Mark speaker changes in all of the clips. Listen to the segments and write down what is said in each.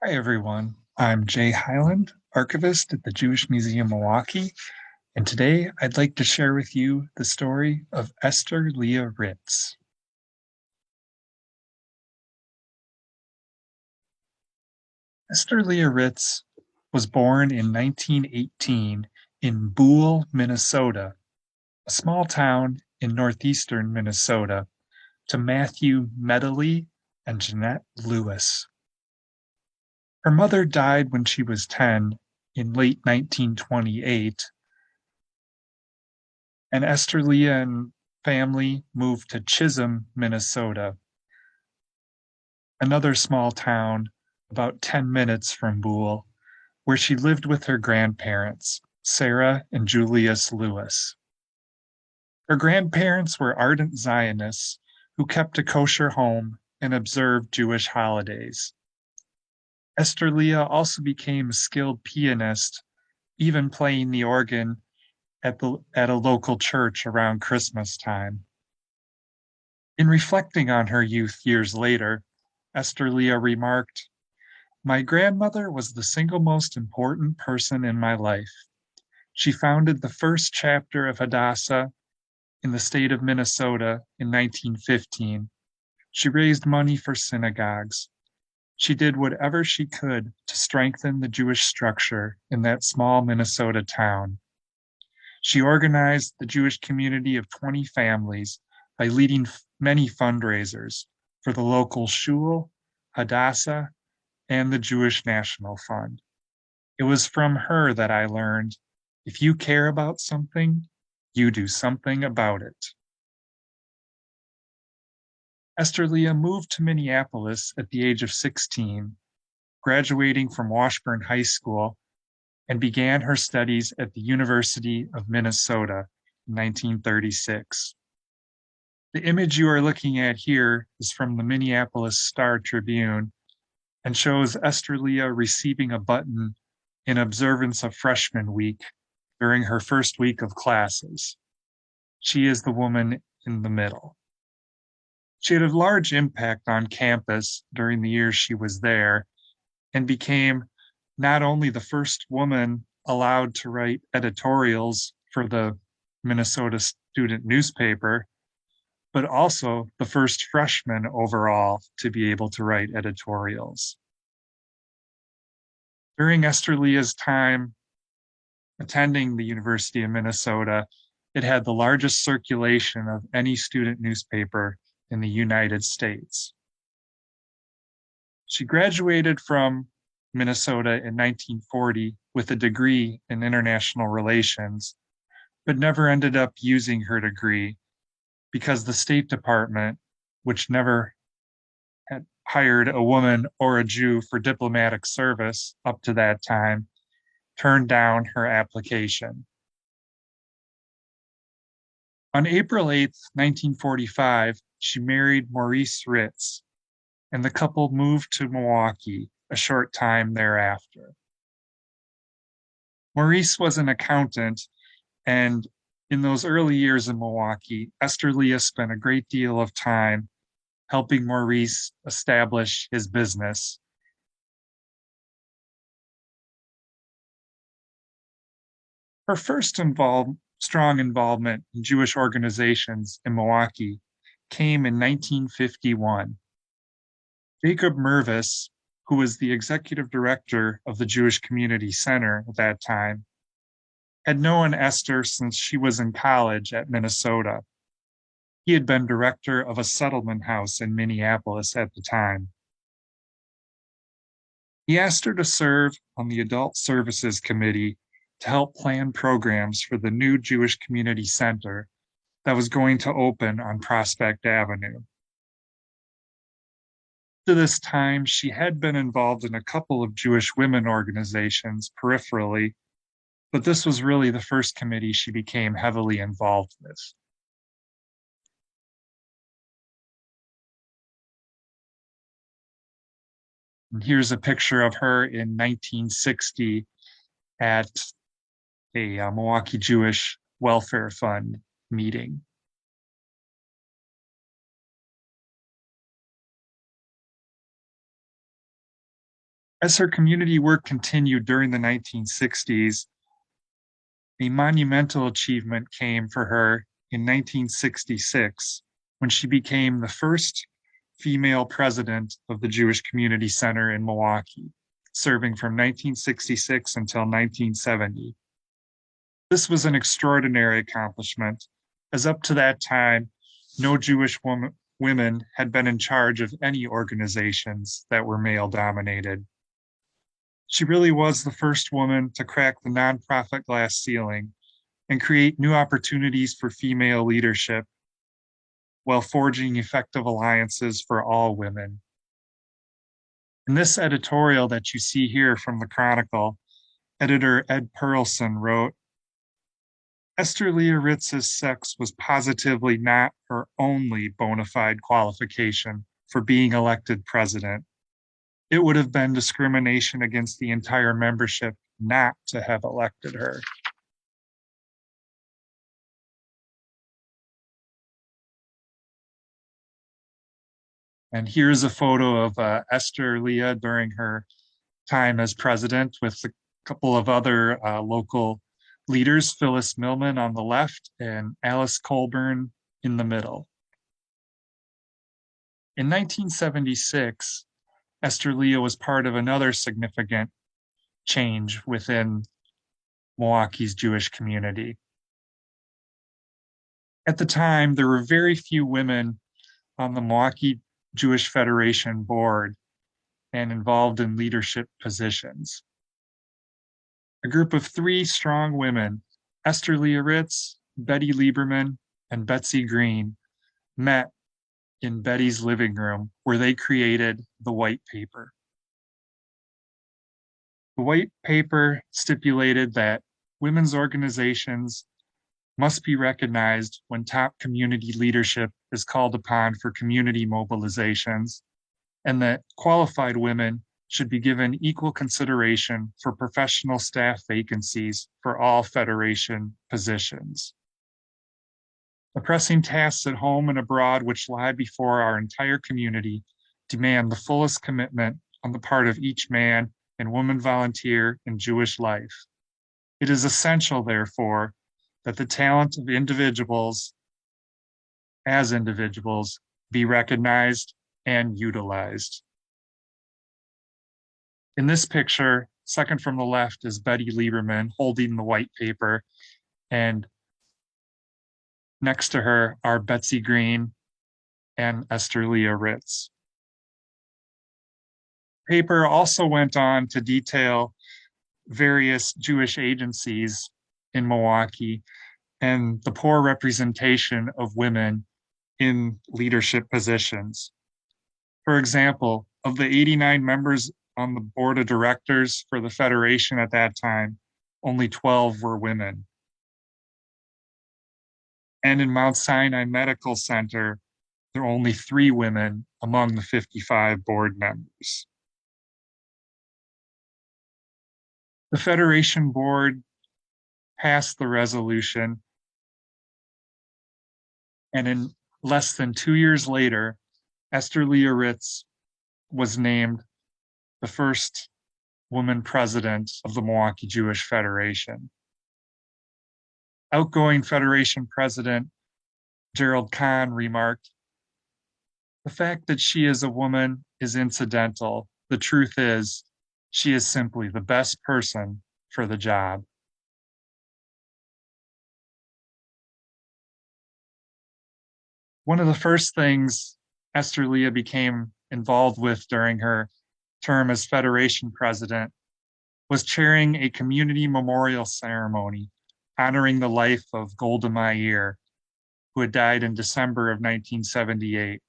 Speaker 1: Hi, everyone. I'm Jay Hyland, archivist at the Jewish Museum Milwaukee, and today I'd like to share with you the story of Esther Leah Ritz. Esther Leah Ritz was born in 1918 in Boole, Minnesota, a small town in northeastern Minnesota, to Matthew Medley and Jeanette Lewis. Her mother died when she was 10 in late 1928, and Esther Leah and family moved to Chisholm, Minnesota, another small town about 10 minutes from Boole, where she lived with her grandparents, Sarah and Julius Lewis. Her grandparents were ardent Zionists who kept a kosher home and observed Jewish holidays. Esther Leah also became a skilled pianist, even playing the organ at a local church around Christmas time. In reflecting on her youth years later, Esther Leah remarked, "My grandmother was the single most important person in my life. She founded the first chapter of Hadassah in the state of Minnesota in 1915. She raised money for synagogues. She did whatever she could to strengthen the Jewish structure in that small Minnesota town. She organized the Jewish community of 20 families by leading many fundraisers for the local shul, Hadassah, and the Jewish National Fund. It was from her that I learned, if you care about something, you do something about it." Esther Leah moved to Minneapolis at the age of 16, graduating from Washburn High School, and began her studies at the University of Minnesota in 1936. The image you are looking at here is from the Minneapolis Star Tribune and shows Esther Leah receiving a button in observance of freshman week during her first week of classes. She is the woman in the middle. She had a large impact on campus during the years she was there and became not only the first woman allowed to write editorials for the Minnesota student newspaper, but also the first freshman overall to be able to write editorials. During Esther Leah's time attending the University of Minnesota, it had the largest circulation of any student newspaper in the United States. She graduated from Minnesota in 1940 with a degree in international relations, but never ended up using her degree because the State Department, which never had hired a woman or a Jew for diplomatic service up to that time, turned down her application. On April 8th, 1945, she married Maurice Ritz, and the couple moved to Milwaukee a short time thereafter. Maurice was an accountant, and in those early years in Milwaukee, Esther Leah spent a great deal of time helping Maurice establish his business. Her first strong involvement in Jewish organizations in Milwaukee came in 1951. Jacob Mervis, who was the executive director of the Jewish Community Center at that time, had known Esther since she was in college at Minnesota. He had been director of a settlement house in Minneapolis at the time. He asked her to serve on the Adult Services Committee to help plan programs for the new Jewish Community Center that was going to open on Prospect Avenue. To this time, she had been involved in a couple of Jewish women organizations peripherally, but this was really the first committee she became heavily involved with. And here's a picture of her in 1960 at a Milwaukee Jewish Welfare Fund meeting. As her community work continued during the 1960s, a monumental achievement came for her in 1966 when she became the first female president of the Jewish Community Center in Milwaukee, serving from 1966 until 1970. This was an extraordinary accomplishment, as up to that time, no women had been in charge of any organizations that were male dominated. She really was the first woman to crack the nonprofit glass ceiling and create new opportunities for female leadership while forging effective alliances for all women. In this editorial that you see here from the Chronicle, editor Ed Perlson wrote, Esther Leah Ritz's sex was positively not her only bona fide qualification for being elected president. It would have been discrimination against the entire membership not to have elected her. And here's a photo of Esther Leah during her time as president with a couple of other local leaders, Phyllis Millman on the left and Alice Colburn in the middle. In 1976, Esther Leah was part of another significant change within Milwaukee's Jewish community. At the time, there were very few women on the Milwaukee Jewish Federation board and involved in leadership positions. A group of three strong women, Esther Leah Ritz, Betty Lieberman, and Betsy Green, met in Betty's living room where they created the white paper. The white paper stipulated that women's organizations must be recognized when top community leadership is called upon for community mobilizations, and that qualified women should be given equal consideration for professional staff vacancies for all Federation positions. The pressing tasks at home and abroad which lie before our entire community demand the fullest commitment on the part of each man and woman volunteer in Jewish life. It is essential, therefore, that the talent of individuals as individuals be recognized and utilized. In this picture, second from the left is Betty Lieberman holding the white paper, and next to her are Betsy Green and Esther Leah Ritz. The paper also went on to detail various Jewish agencies in Milwaukee and the poor representation of women in leadership positions. For example, of the 89 members on the board of directors for the Federation at that time, only 12 were women. And in Mount Sinai Medical Center, there are only 3 women among the 55 board members. The Federation board passed the resolution, and in less than 2 years later, Esther Leah Ritz was named the first woman president of the Milwaukee Jewish Federation. Outgoing Federation President Gerald Kahn remarked, "The fact that she is a woman is incidental. The truth is, she is simply the best person for the job." One of the first things Esther Leah became involved with during her term as Federation president was chairing a community memorial ceremony honoring the life of Golda Meir, who had died in December of 1978.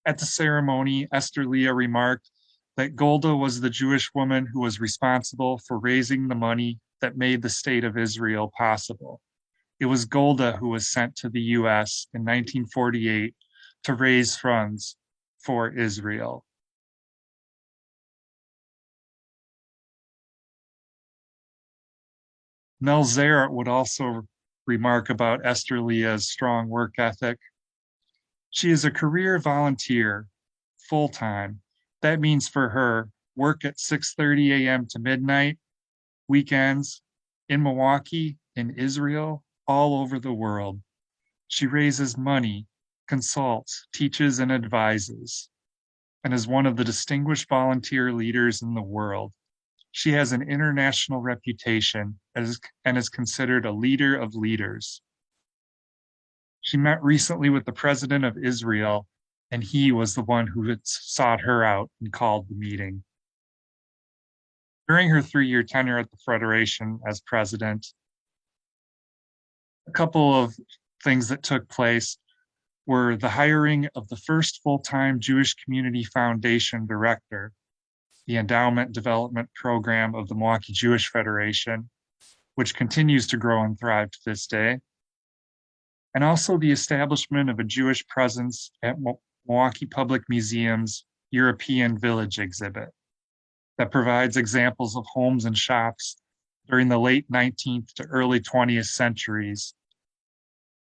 Speaker 1: At the ceremony, Esther Leah remarked that Golda was the Jewish woman who was responsible for raising the money that made the state of Israel possible. It was Golda who was sent to the US in 1948 to raise funds for Israel. Mel Zaret would also remark about Esther Leah's strong work ethic. She is a career volunteer, full-time, That means for her, work at 6:30 a.m. to midnight, weekends, in Milwaukee, in Israel, all over the world. She raises money, consults, teaches, and advises, and is one of the distinguished volunteer leaders in the world. She has an international reputation and is considered a leader of leaders. She met recently with the president of Israel, and he was the one who had sought her out and called the meeting. During her 3-year tenure at the Federation as president, a couple of things that took place were the hiring of the first full-time Jewish Community Foundation director, the Endowment Development Program of the Milwaukee Jewish Federation, which continues to grow and thrive to this day, and also the establishment of a Jewish presence at Milwaukee Public Museum's European Village exhibit that provides examples of homes and shops during the late 19th to early 20th centuries,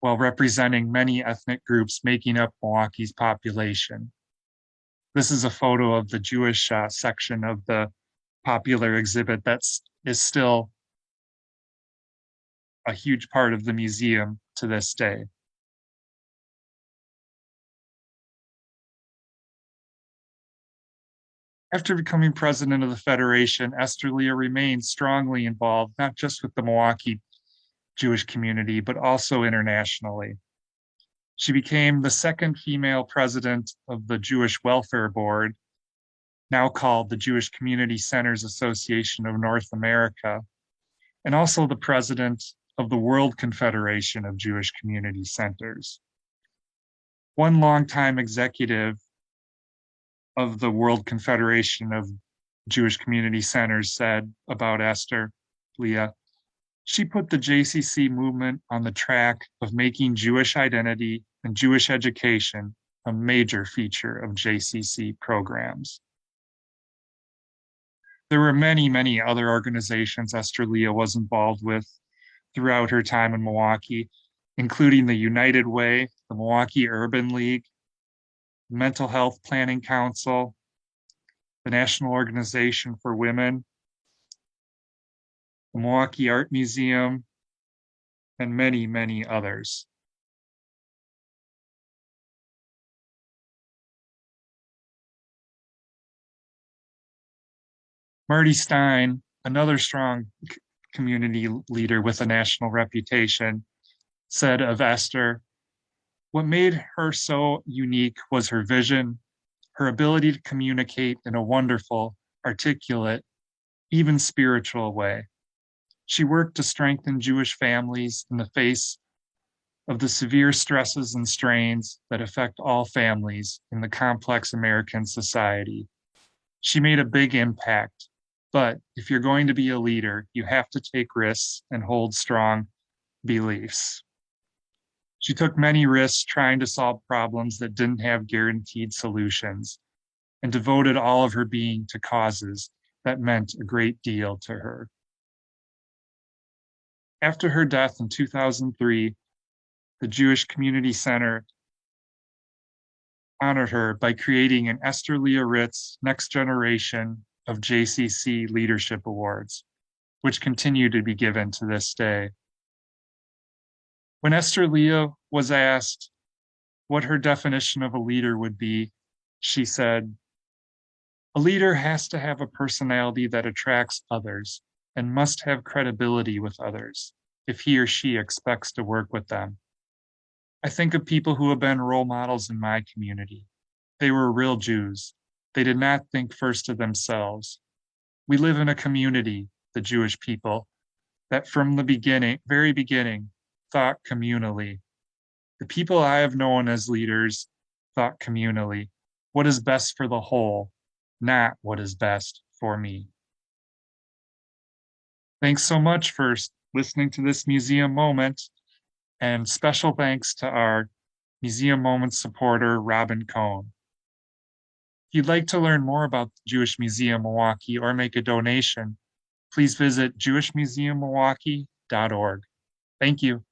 Speaker 1: while representing many ethnic groups making up Milwaukee's population. This is a photo of the Jewish section of the popular exhibit that is still a huge part of the museum to this day. After becoming president of the Federation, Esther Leah remained strongly involved, not just with the Milwaukee Jewish community, but also internationally. She became the second female president of the Jewish Welfare Board, now called the Jewish Community Centers Association of North America, and also the president of the World Confederation of Jewish Community Centers. One longtime executive of the World Confederation of Jewish Community Centers said about Esther Leah, she put the JCC movement on the track of making Jewish identity and Jewish education a major feature of JCC programs. There were many, many other organizations Esther Leah was involved with throughout her time in Milwaukee, including the United Way, the Milwaukee Urban League, the Mental Health Planning Council, the National Organization for Women, the Milwaukee Art Museum, and many, many others. Marty Stein, another strong community leader with a national reputation, said of Esther, what made her so unique was her vision, her ability to communicate in a wonderful, articulate, even spiritual way. She worked to strengthen Jewish families in the face of the severe stresses and strains that affect all families in the complex American society. She made a big impact, but if you're going to be a leader, you have to take risks and hold strong beliefs. She took many risks trying to solve problems that didn't have guaranteed solutions and devoted all of her being to causes that meant a great deal to her. After her death in 2003, the Jewish Community Center honored her by creating an Esther Leah Ritz Next Generation of JCC Leadership Awards, which continue to be given to this day. When Esther Leah was asked what her definition of a leader would be, she said, a leader has to have a personality that attracts others and must have credibility with others if he or she expects to work with them. I think of people who have been role models in my community. They were real Jews. They did not think first of themselves. We live in a community, the Jewish people, that from the beginning, very beginning, thought communally. The people I have known as leaders thought communally. What is best for the whole, not what is best for me. Thanks so much for listening to this museum moment, and special thanks to our Museum Moments supporter, Robin Cohn. If you'd like to learn more about the Jewish Museum Milwaukee or make a donation, please visit jewishmuseummilwaukee.org. Thank you.